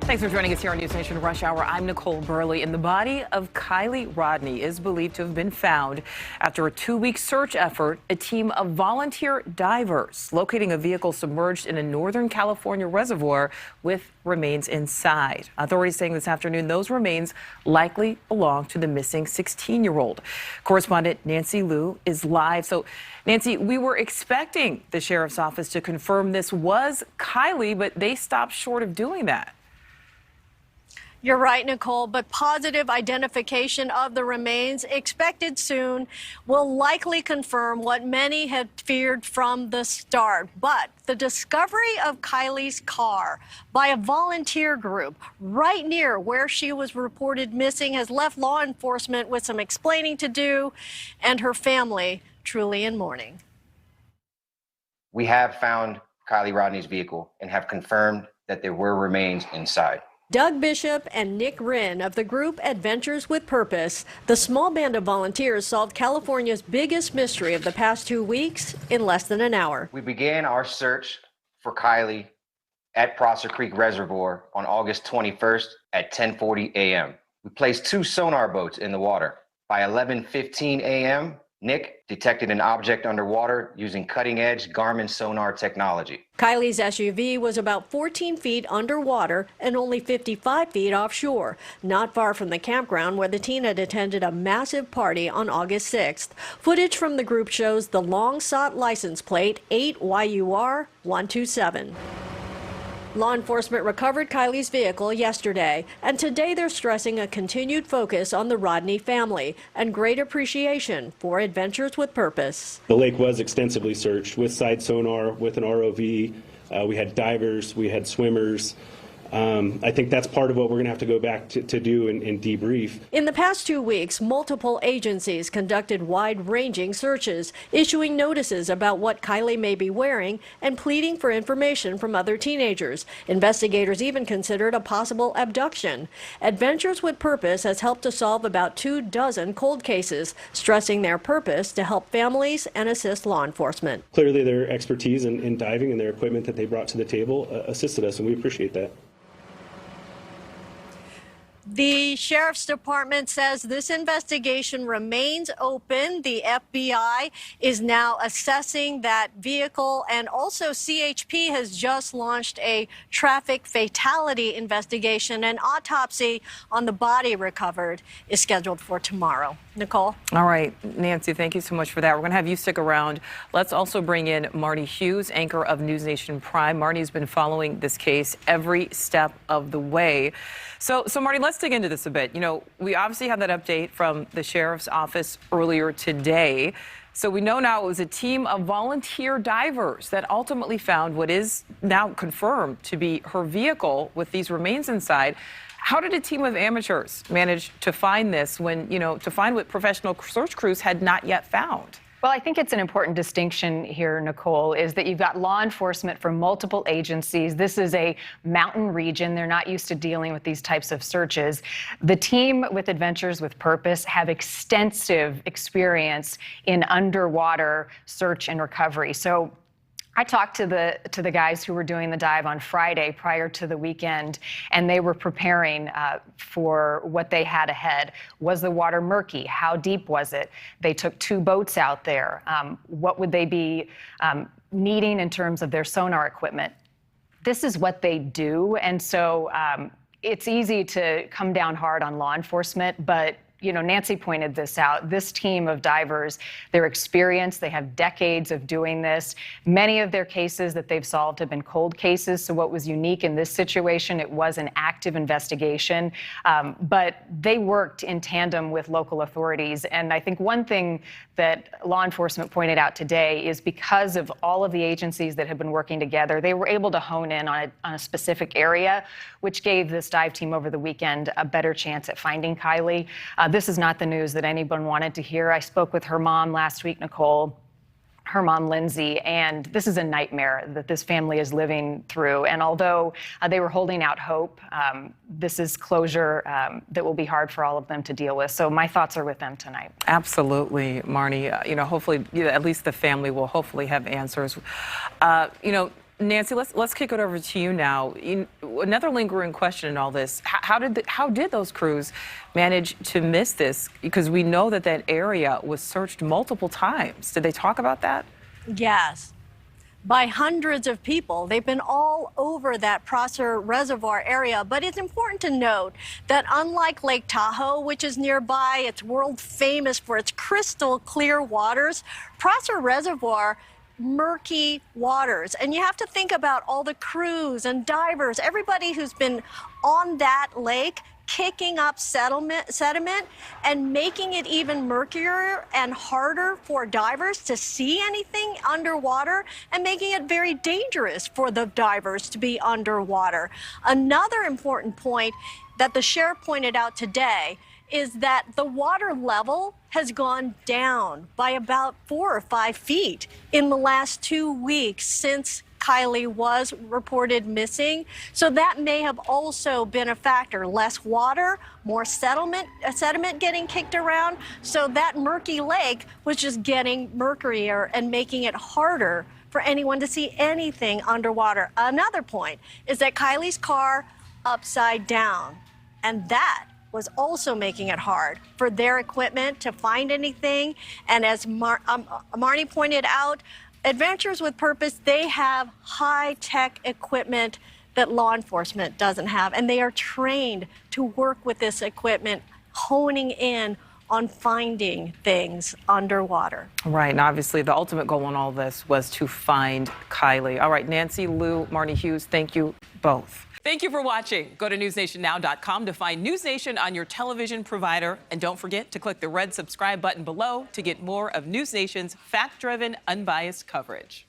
Thanks for joining us here on NewsNation Rush Hour. I'm Nichole Berlie, and the body of Kiely Rodni is believed to have been found after a 2-week search effort. A team of volunteer divers locating a vehicle submerged in a Northern California reservoir with remains inside. Authorities saying this afternoon those remains likely belong to the missing 16-year-old. Correspondent Nancy Liu is live. So, Nancy, we were expecting the sheriff's office to confirm this was Kiely, but they stopped short of doing that. You're right, Nicole, but positive identification of the remains expected soon will likely confirm what many had feared from the start. But the discovery of Kiely's car by a volunteer group right near where she was reported missing has left law enforcement with some explaining to do and her family truly in mourning. We have found Kiely Rodni's vehicle and have confirmed that there were remains inside. Doug Bishop and Nick Wren of the group Adventures with Purpose, the small band of volunteers solved California's biggest mystery of the past 2 weeks in less than an hour. We began our search for Kiely at Prosser Creek Reservoir on August 21st at 10:40 a.m. We placed 2 sonar boats in the water. By 11:15 a.m., Nick detected an object underwater using cutting-edge Garmin sonar technology. Kiely's SUV was about 14 feet underwater and only 55 feet offshore, not far from the campground where the teen had attended a massive party on August 6th. Footage from the group shows the long-sought license plate 8YUR127. Law enforcement recovered Kiely's vehicle yesterday, and today they're stressing a continued focus on the Rodni family and great appreciation for Adventures with Purpose. The lake was extensively searched with side sonar, with an ROV. We had divers, we had swimmers. I think that's part of what we're going to have to go back to do and debrief. In the past 2 weeks, multiple agencies conducted wide-ranging searches, issuing notices about what Kiely may be wearing and pleading for information from other teenagers. Investigators even considered a possible abduction. Adventures with Purpose has helped to solve about 24 cold cases, stressing their purpose to help families and assist law enforcement. Clearly, their expertise in diving and their equipment that they brought to the table assisted us, and we appreciate that. The Sheriff's Department says this investigation remains open. The FBI is now assessing that vehicle, and also CHP has just launched a traffic fatality investigation. An autopsy on the body recovered is scheduled for tomorrow. Nicole? All right, Nancy, thank you so much for that. We're going to have you stick around. Let's also bring in Marty Hughes, anchor of NewsNation Prime. Marty's been following this case every step of the way. So Marty, let's dig into this a bit. You know, we obviously had that update from the sheriff's office earlier today. So we know now it was a team of volunteer divers that ultimately found what is now confirmed to be her vehicle with these remains inside. How did a team of amateurs manage to find this when, you know, to find what professional search crews had not yet found? Well, I think it's an important distinction here, Nicole, is that you've got law enforcement from multiple agencies. This is a mountain region. They're not used to dealing with these types of searches. The team with Adventures with Purpose have extensive experience in underwater search and recovery. So I talked to the guys who were doing the dive on Friday prior to the weekend, and they were preparing for what they had ahead. Was the water murky? How deep was it? They took 2 boats out there. What would they be needing in terms of their sonar equipment? This is what they do, and so it's easy to come down hard on law enforcement, but you know, Nancy pointed this out. This team of divers, they're experienced. They have decades of doing this. Many of their cases that they've solved have been cold cases. So what was unique in this situation, it was an active investigation. But they worked in tandem with local authorities. And I think one thing that law enforcement pointed out today is because of all of the agencies that have been working together, they were able to hone in on a specific area, which gave this dive team over the weekend a better chance at finding Kiely. This is not the news that anyone wanted to hear. I spoke with her mom last week, Nicole, her mom, Lindsay, and this is a nightmare that this family is living through. And although they were holding out hope, this is closure that will be hard for all of them to deal with. So my thoughts are with them tonight. Absolutely, Marnie. You know, hopefully, at least the family will hopefully have answers. You know, Nancy, let's kick it over to you now. Another lingering question in all this: how did those crews manage to miss this? Because we know that that area was searched multiple times. Did they talk about that? Yes. By hundreds of people. They've been all over that Prosser Reservoir area. But it's important to note that unlike Lake Tahoe, which is nearby, it's world famous for its crystal clear waters, Prosser Reservoir, murky waters. And you have to think about all the crews and divers, everybody who's been on that lake, kicking up sediment and making it even murkier and harder for divers to see anything underwater, and making it very dangerous for the divers to be underwater. Another important point that the sheriff pointed out today is that the water level has gone down by about 4 or 5 feet in the last 2 weeks since Kiely was reported missing. So that may have also been a factor. Less water, more sediment getting kicked around. So that murky lake was just getting murkier and making it harder for anyone to see anything underwater. Another point is that Kiely's car upside down, and that was also making it hard for their equipment to find anything. And as Marnie pointed out, Adventures with Purpose, they have high-tech equipment that law enforcement doesn't have, and they are trained to work with this equipment, honing in on finding things underwater. Right, and obviously the ultimate goal in all this was to find Kiely. All right, Nancy, Lou, Marnie Hughes, thank you both. Thank you for watching. Go to newsnationnow.com to find NewsNation on your television provider. And don't forget to click the red subscribe button below to get more of NewsNation's fact-driven, unbiased coverage.